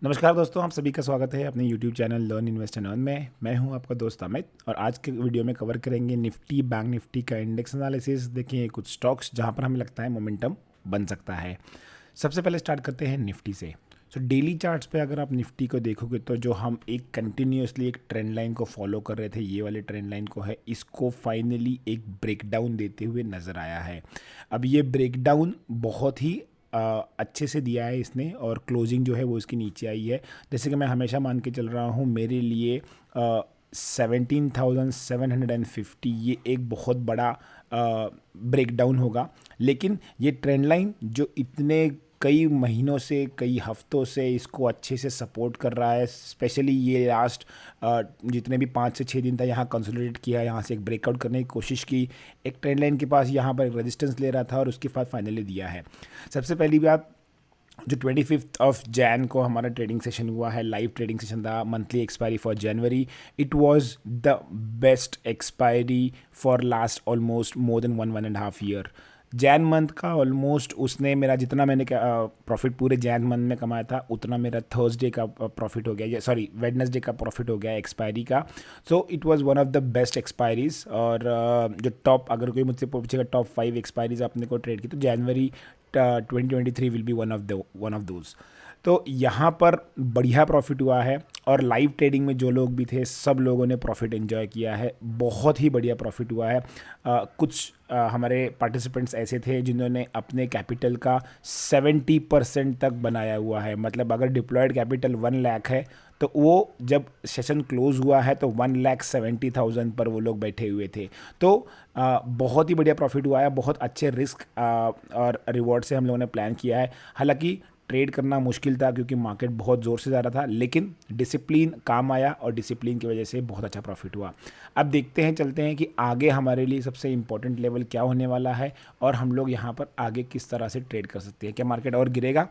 नमस्कार दोस्तों, आप सभी का स्वागत है अपने YouTube channel learn invest and earn में। मैं हूं आपका दोस्त अमित और आज के वीडियो में कवर करेंगे निफ्टी बैंक निफ्टी का इंडेक्स एनालिसिस। देखिए कुछ स्टॉक्स जहां पर हमें लगता है मोमेंटम बन सकता है। सबसे पहले स्टार्ट करते हैं निफ्टी से। डेली चार्ट्स पे अगर आप निफ्टी को देखोगे तो जो हम एक कंटिन्यूसली एक ट्रेंड लाइन को फॉलो कर रहे थे, ये वाले ट्रेंड लाइन को है, इसको फाइनली एक ब्रेकडाउन देते हुए नज़र आया है। अब ये ब्रेकडाउन बहुत ही अच्छे से दिया है इसने और क्लोजिंग जो है वो इसकी नीचे आई है। जैसे कि मैं हमेशा मान के चल रहा हूँ, मेरे लिए 17,750 ये एक बहुत बड़ा ब्रेकडाउन होगा। लेकिन ये ट्रेंड लाइन जो इतने कई महीनों से कई हफ्तों से इसको अच्छे से सपोर्ट कर रहा है, स्पेशली ये लास्ट जितने भी 5 से 6 दिन था यहाँ कंसोलिडेट किया, यहाँ से एक ब्रेकआउट करने की कोशिश की, एक ट्रेंड लाइन के पास यहाँ पर रेजिस्टेंस ले रहा था और उसके बाद फाइनली दिया है। सबसे पहली बात, जो 25 जैन को हमारा ट्रेडिंग सेशन हुआ है, लाइव ट्रेडिंग सेशन था, monthly expiry for January, it was the best expiry for last almost more than 1.5 year. Jain month का ऑलमोस्ट उसने मेरा जितना मैंने प्रॉफिट पूरे जैन मंथ में कमाया था उतना मेरा थर्सडे का प्रॉफिट हो गया, सॉरी वेडनेसडे का प्रॉफिट हो गया एक्सपायरी का। So it was one of the best expiries. और जो टॉप, अगर कोई मुझसे पूछेगा टॉप 5 एक्सपायरीज आपने को ट्रेड की, तो जनवरी 2023 will be one of those. तो यहाँ पर बढ़िया प्रॉफिट हुआ है और लाइव ट्रेडिंग में जो लोग भी थे सब लोगों ने प्रॉफिट एंजॉय किया है, बहुत ही बढ़िया प्रॉफिट हुआ है। कुछ हमारे पार्टिसिपेंट्स ऐसे थे जिन्होंने अपने कैपिटल का 70% तक बनाया हुआ है। मतलब अगर डिप्लॉयड कैपिटल 1 लाख है तो वो जब सेशन क्लोज हुआ है तो 1,70,000 पर वो लोग बैठे हुए थे। तो बहुत ही बढ़िया प्रॉफिट हुआ है, बहुत अच्छे रिस्क और रिवॉर्ड से हम लोगों ने प्लान किया है। हालांकि ट्रेड करना मुश्किल था क्योंकि मार्केट बहुत ज़ोर से जा रहा था, लेकिन डिसिप्लिन काम आया और डिसिप्लिन की वजह से बहुत अच्छा प्रॉफिट हुआ। अब देखते हैं, चलते हैं कि आगे हमारे लिए सबसे इंपॉर्टेंट लेवल क्या होने वाला है और हम लोग यहाँ पर आगे किस तरह से ट्रेड कर सकते हैं। क्या मार्केट और गिरेगा?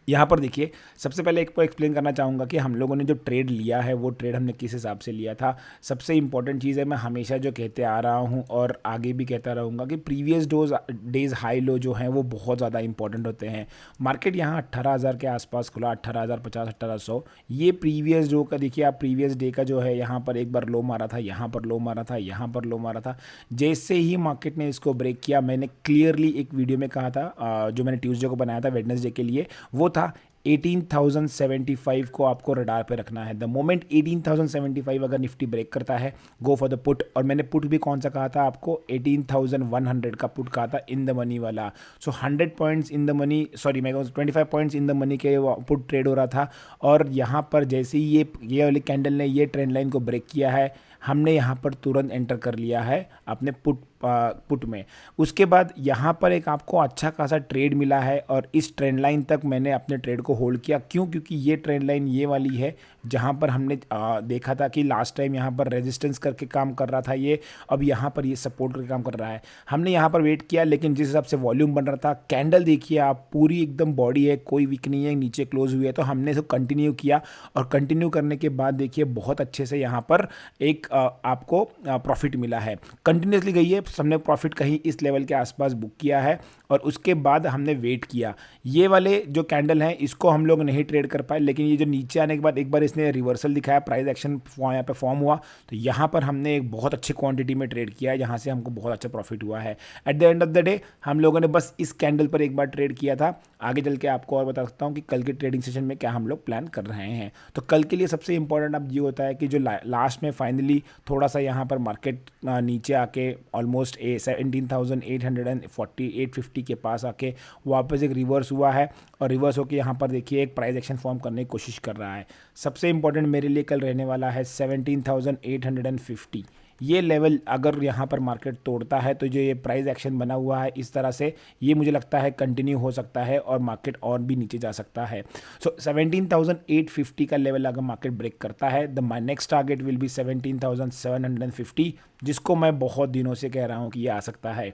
यहाँ पर देखिए, सबसे पहले एक को एक्सप्लेन करना चाहूँगा कि हम लोगों ने जो ट्रेड लिया है वो ट्रेड हमने किस हिसाब से लिया था। सबसे इंपॉर्टेंट चीज़ है, मैं हमेशा जो कहते आ रहा हूँ और आगे भी कहता रहूँगा कि प्रीवियस डेज हाई लो जो हैं वो बहुत ज़्यादा इंपॉर्टेंट होते हैं। मार्केट यहाँ 18,000 के आसपास खुला, 18,050, 18,100। ये प्रीवियस जो का देखिए आप, प्रीवियस डे का जो है यहाँ पर एक बार लो मारा था, यहाँ पर लो मारा था, यहाँ पर लो मारा था। जैसे ही मार्केट ने इसको ब्रेक किया, मैंने क्लियरली एक वीडियो में कहा था, जो मैंने ट्यूसडे को बनाया था वेडनेसडे के लिए, वो था 18,075 को आपको रडार पे रखना है। द मोमेंट 18,075 अगर निफ्टी ब्रेक करता है, गो फॉर द पुट। और मैंने पुट भी कौन सा कहा था आपको? 18,100 का पुट कहा था, इन द मनी वाला। सो 100 points in the money, sorry मैं 25 पॉइंट्स इन द मनी के पुट ट्रेड हो रहा था। और यहाँ पर जैसे ही ये वाली कैंडल ने ये ट्रेंड लाइन को ब्रेक किया है, हमने यहाँ पर तुरंत एंटर कर लिया है अपने पुट में। उसके बाद यहाँ पर एक आपको अच्छा खासा ट्रेड मिला है और इस ट्रेंड लाइन तक मैंने अपने ट्रेड को होल्ड किया। क्यों? क्योंकि ये ट्रेंड लाइन ये वाली है जहाँ पर हमने देखा था कि लास्ट टाइम यहाँ पर रेजिस्टेंस करके काम कर रहा था ये, अब यहाँ पर ये सपोर्ट करके काम कर रहा है। हमने यहाँ पर वेट किया, लेकिन जिस हिसाब से वॉल्यूम बन रहा था, कैंडल देखिए आप, पूरी एकदम बॉडी है, कोई वीक नहीं है, नीचे क्लोज हुई है, तो हमने इसको कंटिन्यू किया और कंटिन्यू करने के बाद देखिए बहुत अच्छे से यहाँ पर एक आपको प्रॉफिट मिला है। कंटिन्यूसली गई है, हमने प्रॉफिट कहीं इस लेवल के आसपास बुक किया है और उसके बाद हमने वेट किया। ये वाले जो कैंडल हैं इसको हम लोग नहीं ट्रेड कर पाए, लेकिन ये जो नीचे आने के बाद एक बार इसने रिवर्सल दिखाया, प्राइस एक्शन यहाँ पे फॉर्म हुआ, तो यहाँ पर हमने एक बहुत अच्छी क्वांटिटी में ट्रेड किया है, जहाँ से हमको बहुत अच्छा प्रॉफिट हुआ है। At the end of the day हम लोगों ने बस इस कैंडल पर एक बार ट्रेड किया था। आगे चल के आपको और बता सकता हूँ कि कल के ट्रेडिंग सेशन में क्या हम लोग प्लान कर रहे हैं। तो कल के लिए सबसे इंपॉर्टेंट अब ये होता है कि जो लास्ट में फाइनली थोड़ा सा यहाँ पर मार्केट नीचे आके ऑलमोस्ट 17,840 850 के पास आके वापस एक रिवर्स हुआ है और रिवर्स होकर यहाँ पर देखिए एक प्राइस एक्शन फॉर्म करने की कोशिश कर रहा है। सबसे इंपॉर्टेंट मेरे लिए कल रहने वाला है 17,850। ये लेवल अगर यहाँ पर मार्केट तोड़ता है तो जो ये प्राइस एक्शन बना हुआ है इस तरह से, ये मुझे लगता है कंटिन्यू हो सकता है और मार्केट और भी नीचे जा सकता है। सो 17,850 का लेवल अगर मार्केट ब्रेक करता है, the my next target will be 17,750, जिसको मैं बहुत दिनों से कह रहा हूँ कि ये आ सकता है।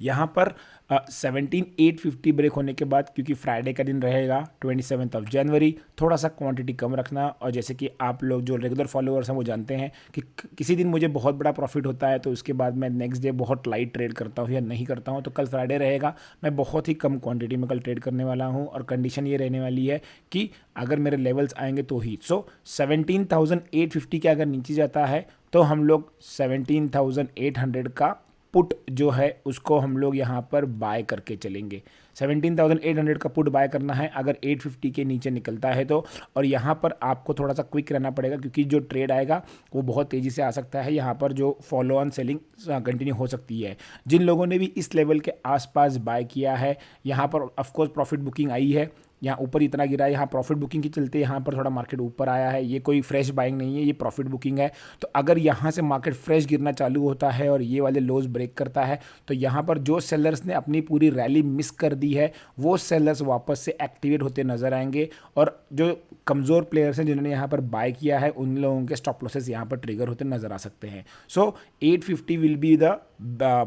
यहाँ पर 17,850 ब्रेक होने के बाद, क्योंकि फ्राइडे का दिन रहेगा 27 थोड़ा सा क्वांटिटी कम रखना। और जैसे कि आप लोग जो रेगुलर फॉलोअर्स हैं वो जानते हैं कि किसी दिन मुझे बहुत बड़ा प्रॉफिट होता है तो उसके बाद मैं नेक्स्ट डे बहुत लाइट ट्रेड करता हूँ या नहीं करता हूँ। तो कल फ्राइडे रहेगा, मैं बहुत ही कम क्वांटिटी में कल ट्रेड करने वाला हूँ और कंडीशन ये रहने वाली है कि अगर मेरे लेवल्स आएंगे तो ही। 17,850 के अगर नीचे जाता है तो हम लोग 17,800 का पुट जो है उसको हम लोग यहाँ पर बाय करके चलेंगे। 17,800 का पुट बाय करना है अगर 850 के नीचे निकलता है तो। और यहाँ पर आपको थोड़ा सा क्विक रहना पड़ेगा क्योंकि जो ट्रेड आएगा वो बहुत तेज़ी से आ सकता है। यहाँ पर जो फॉलो ऑन सेलिंग कंटिन्यू हो सकती है। जिन लोगों ने भी इस लेवल के आसपास बाय किया है, यहाँ पर ऑफकोर्स प्रॉफिट बुकिंग आई है। यहाँ ऊपर इतना गिरा है, यहाँ प्रॉफिट बुकिंग के चलते यहाँ पर थोड़ा मार्केट ऊपर आया है। ये कोई फ्रेश बाइंग नहीं है, ये प्रॉफिट बुकिंग है। तो अगर यहाँ से मार्केट फ्रेश गिरना चालू होता है और ये वाले लोज ब्रेक करता है तो यहाँ पर जो सेलर्स ने अपनी पूरी रैली मिस कर दी है वो सेलर्स वापस से एक्टिवेट होते नजर आएंगे। और जो कमज़ोर प्लेयर्स हैं जिन्होंने यहाँ पर बाय किया है उन लोगों के स्टॉप लॉसेस यहाँ पर ट्रिगर होते नजर आ सकते हैं। So 850 will be the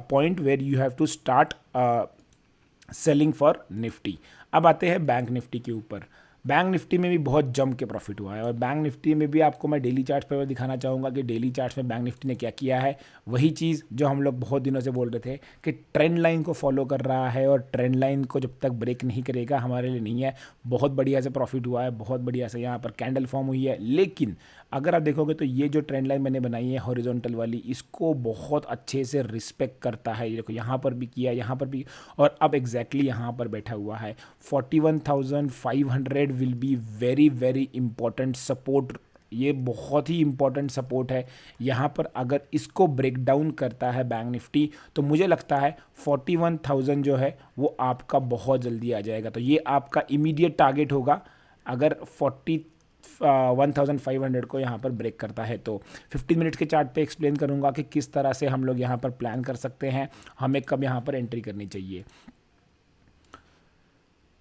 point where you have to start selling for Nifty. अब आते हैं बैंक निफ्टी के ऊपर। बैंक निफ्टी में भी बहुत जम के प्रॉफिट हुआ है और बैंक निफ्टी में भी आपको मैं डेली चार्ट्स पर दिखाना चाहूँगा कि डेली चार्ट्स में बैंक निफ्टी ने क्या किया है। वही चीज़ जो हम लोग बहुत दिनों से बोल रहे थे कि ट्रेंड लाइन को फॉलो कर रहा है और ट्रेंड लाइन को जब तक ब्रेक नहीं करेगा हमारे लिए नहीं है। बहुत बढ़िया से प्रॉफिट हुआ है, बहुत बढ़िया से यहाँ पर कैंडल फॉर्म हुई है। लेकिन अगर आप देखोगे तो ये जो ट्रेंड लाइन मैंने बनाई है हॉरिजॉन्टल वाली, इसको बहुत अच्छे से रिस्पेक्ट करता है। ये देखो यहाँ पर भी किया, यहाँ पर भी, और अब एग्जैक्टली यहाँ पर बैठा हुआ है। 41,500 will be very very important support. ये बहुत ही इंपॉर्टेंट सपोर्ट है। यहाँ पर अगर इसको ब्रेक डाउन करता है बैंक निफ्टी तो मुझे लगता है 41,000 जो है वो आपका बहुत जल्दी आ जाएगा। तो ये आपका इमीडिएट टारगेट होगा अगर 1,500 को यहाँ पर ब्रेक करता है तो। 15 मिनट के चार्ट पे एक्सप्लेन करूँगा कि किस तरह से हम लोग यहाँ पर प्लान कर सकते हैं, हमें कब यहाँ पर एंट्री करनी चाहिए।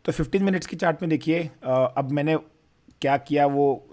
तो 15 मिनट्स की चार्ट में देखिए अब मैंने क्या किया, वो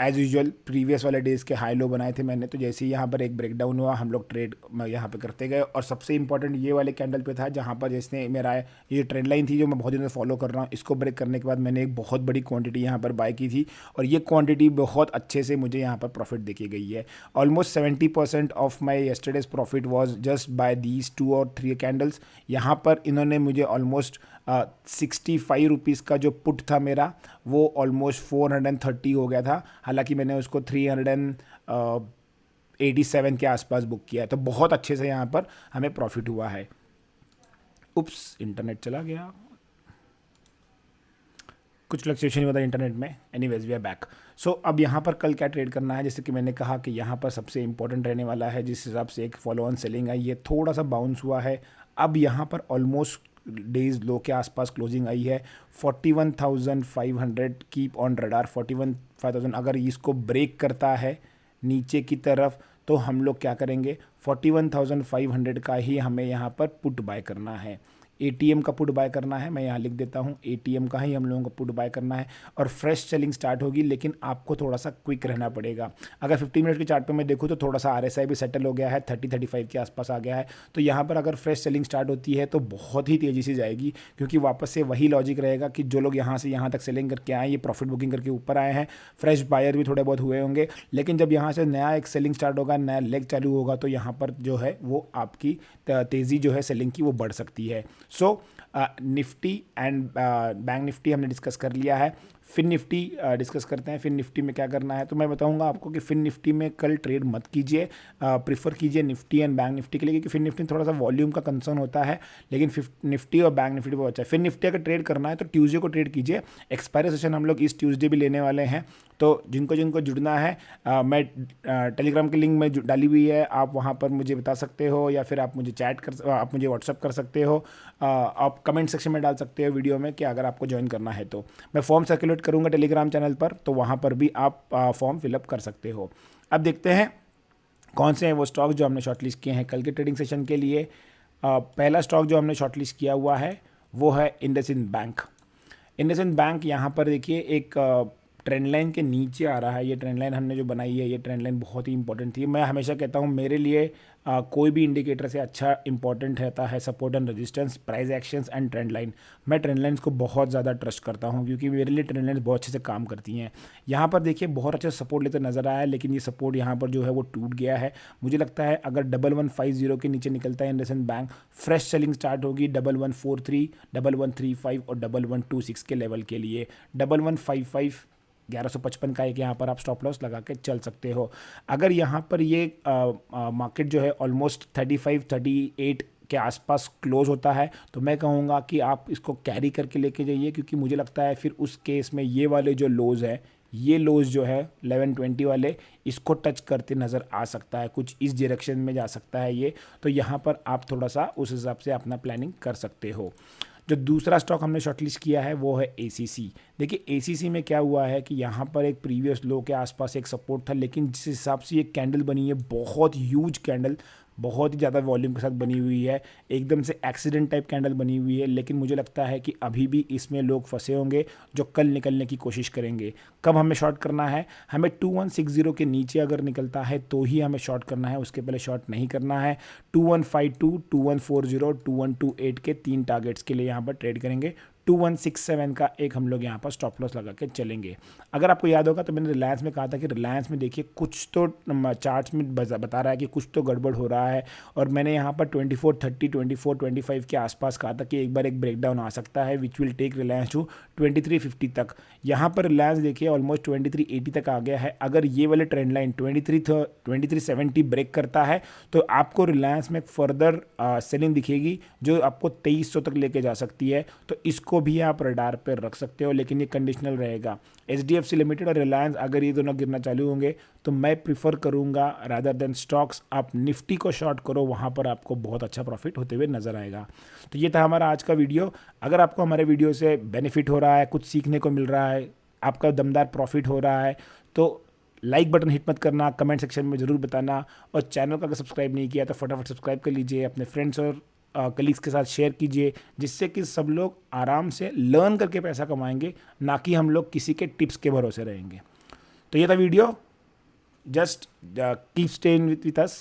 एज़ यूजुअल प्रीवियस वाले डेज़ के हाई लो बनाए थे मैंने। तो जैसे ही यहाँ पर एक ब्रेकडाउन हुआ हम लोग ट्रेड यहाँ पे करते गए और सबसे इंपॉर्टेंट ये वाले कैंडल पे था जहाँ पर जैसे मेरा ये ट्रेंड लाइन थी जो मैं बहुत दिनों से फॉलो कर रहा हूँ। इसको ब्रेक करने के बाद मैंने एक बहुत बड़ी क्वांटिटी यहाँ पर बाय की थी और ये क्वांटिटी बहुत अच्छे से मुझे यहाँ पर प्रॉफिट देखी गई है। Almost 70% of my yesterday's profit was just by these 2 और 3 कैंडल्स। यहाँ पर इन्होंने मुझे ऑलमोस्ट 65 रुपीज़ का जो पुट था मेरा वो ऑलमोस्ट 430 हो गया था। हालांकि मैंने उसको 387 के आसपास बुक किया है। तो बहुत अच्छे से यहाँ पर हमें प्रॉफिट हुआ है। उप्स, इंटरनेट चला गया, कुछ फ्लक्चुएशन हुआ था इंटरनेट में। Anyways we are back. So अब यहाँ पर कल क्या ट्रेड करना है, जैसे कि मैंने कहा कि यहाँ पर सबसे इंपॉर्टेंट रहने वाला है जिस हिसाब से एक फॉलो ऑन सेलिंग है, ये थोड़ा सा बाउंस हुआ है। अब यहाँ पर ऑलमोस्ट डेज लो के आसपास क्लोजिंग आई है। 41,500 कीप ऑन रडार। 41,500 अगर इसको ब्रेक करता है नीचे की तरफ तो हम लोग क्या करेंगे, 41,500 का ही हमें यहाँ पर पुट बाय करना है। एटीएम का पुट बाय करना है, मैं यहाँ लिख देता हूँ, एटीएम का ही हम लोगों को पुट बाय करना है और फ्रेश सेलिंग स्टार्ट होगी। लेकिन आपको थोड़ा सा क्विक रहना पड़ेगा। अगर 15 मिनट के चार्ट पे मैं देखूँ तो थोड़ा सा आरएसआई भी सेटल हो गया है, 30-35 के आसपास आ गया है। तो यहाँ पर अगर फ्रेश सेलिंग स्टार्ट होती है तो बहुत ही तेज़ी से जाएगी क्योंकि वापस से वही लॉजिक रहेगा कि जो लोग यहाँ से यहाँ तक सेलिंग करके आए, ये प्रॉफिट बुकिंग करके ऊपर आए हैं, फ्रेश बायर भी थोड़े बहुत हुए होंगे। लेकिन जब यहाँ से नया एक सेलिंग स्टार्ट होगा, नया लेग चालू होगा तो यहाँ पर जो है वो आपकी तेज़ी जो है सेलिंग की वो बढ़ सकती है। सो निफ्टी एंड बैंक निफ्टी हमने डिस्कस कर लिया है। फिन निफ्टी डिस्कस करते हैं। फिन निफ्टी में क्या करना है तो मैं बताऊंगा आपको कि फिन निफ्टी में कल ट्रेड मत कीजिए, प्रीफर कीजिए निफ्टी एंड बैंक निफ्टी के लिए, क्योंकि फिन निफ्टी में थोड़ा सा वॉल्यूम का कंसर्न होता है। लेकिन निफ्टी और बैंक निफ्टी बहुत अच्छा है। फिन निफ्टी अगर ट्रेड करना है तो ट्यूसडे को ट्रेड कीजिए। एक्सपायरी सेशन हम लोग इस ट्यूसडे भी लेने वाले हैं। तो जिनको जिनको जुड़ना है मैं टेलीग्राम की लिंक में डाली हुई है, आप वहाँ पर मुझे बता सकते हो या फिर आप मुझे व्हाट्सअप कर सकते हो। आप कमेंट सेक्शन में डाल सकते हो वीडियो में कि अगर आपको ज्वाइन करना है तो मैं फॉर्म सर्कुलेट करूँगा टेलीग्राम चैनल पर, तो वहाँ पर भी आप फॉर्म फिलअप कर सकते हो। अब देखते हैं कौन से हैं वो स्टॉक जो हमने शॉर्टलिस्ट किए हैं कल के ट्रेडिंग सेशन के लिए। पहला स्टॉक जो हमने शॉर्टलिस्ट किया हुआ है वो है इंडसइंड बैंक। इंडसइंड बैंक यहाँ पर देखिए एक ट्रेंड लाइन के नीचे आ रहा है, ये ट्रेंड लाइन हमने जो बनाई है, ये ट्रेंड लाइन बहुत ही इंपॉर्टेंट थी। मैं हमेशा कहता हूँ मेरे लिए कोई भी इंडिकेटर से अच्छा इंपॉर्टेंट रहता है support and resistance, price actions and trend line. मैं ट्रेंड लाइन्स को बहुत ज़्यादा ट्रस्ट करता हूँ क्योंकि मेरे लिए ट्रेंड लाइन्स बहुत अच्छे से काम करती हैं। यहाँ पर देखिए बहुत अच्छा सपोर्ट लेते नज़र आया है, लेकिन ये सपोर्ट यहाँ पर जो है वो टूट गया है। मुझे लगता है अगर 1150 के नीचे निकलता है IndusInd bank, fresh selling start होगी 1143, 1135 और 1126 के लेवल के लिए। 1155 1155 का एक यहाँ पर आप स्टॉप लॉस लगा के चल सकते हो। अगर यहाँ पर ये मार्केट जो है ऑलमोस्ट 35-38 के आसपास क्लोज होता है तो मैं कहूँगा कि आप इसको कैरी करके लेके जाइए, क्योंकि मुझे लगता है फिर उस केस में ये वाले जो लोज है, ये लोज जो है 1120 वाले, इसको टच करते नज़र आ सकता है, कुछ इस डायरेक्शन में जा सकता है ये। तो यहाँ पर आप थोड़ा सा उस हिसाब से अपना प्लानिंग कर सकते हो। जो दूसरा स्टॉक हमने शॉर्टलिस्ट किया है वो है एसीसी। देखिए एसीसी में क्या हुआ है कि यहाँ पर एक प्रीवियस लो के आसपास एक सपोर्ट था, लेकिन जिस हिसाब से ये कैंडल बनी है, बहुत ह्यूज कैंडल, बहुत ही ज़्यादा वॉल्यूम के साथ बनी हुई है, एकदम से एक्सीडेंट टाइप कैंडल बनी हुई है। लेकिन मुझे लगता है कि अभी भी इसमें लोग फंसे होंगे जो कल निकलने की कोशिश करेंगे। कब हमें शॉर्ट करना है? हमें 2160 के नीचे अगर निकलता है तो ही हमें शॉर्ट करना है, उसके पहले शॉर्ट नहीं करना है। 2152, 2140, 2128 के 3 टारगेट्स के लिए यहाँ पर ट्रेड करेंगे। 2167 का एक हम लोग यहाँ पर स्टॉप लॉस लगा के चलेंगे। अगर आपको याद होगा तो मैंने रिलायंस में कहा था कि रिलायंस में देखिए कुछ तो चार्ट्स में बता रहा है कि कुछ तो गड़बड़ हो रहा है, और मैंने यहाँ पर 2430, 2425 के आसपास कहा था कि एक बार एक ब्रेकडाउन आ सकता है which will take Reliance to 2350 तक। यहाँ पर रिलायंस देखिए ऑलमोस्ट 2380 तक आ गया है। अगर ये वाले ट्रेंड लाइन 2370 ब्रेक करता है तो आपको रिलायंस में फर्दर सेलिंग दिखेगी जो आपको 2300 तक लेके जा सकती है। तो इसको भी आप रडार पर रख सकते हो, लेकिन ये कंडीशनल रहेगा। एचडीएफसी लिमिटेड और रिलायंस अगर ये दोनों गिरना चालू होंगे तो मैं प्रीफर करूंगा रादर देन स्टॉक्स आप निफ्टी को शॉर्ट करो, वहां पर आपको बहुत अच्छा प्रॉफिट होते हुए नजर आएगा। तो ये था हमारा आज का वीडियो। अगर आपको हमारे वीडियो से बेनिफिट हो रहा है, कुछ सीखने को मिल रहा है, आपका दमदार प्रॉफिट हो रहा है, तो लाइक बटन हिट मत करना, कमेंट सेक्शन में ज़रूर बताना, और चैनल को अगर सब्सक्राइब नहीं किया तो फटाफट सब्सक्राइब कर लीजिए, अपने फ्रेंड्स और कलीग्स के साथ शेयर कीजिए, जिससे कि सब लोग आराम से लर्न करके पैसा कमाएंगे, ना कि हम लोग किसी के टिप्स के भरोसे रहेंगे। तो ये था video, just keep staying with us.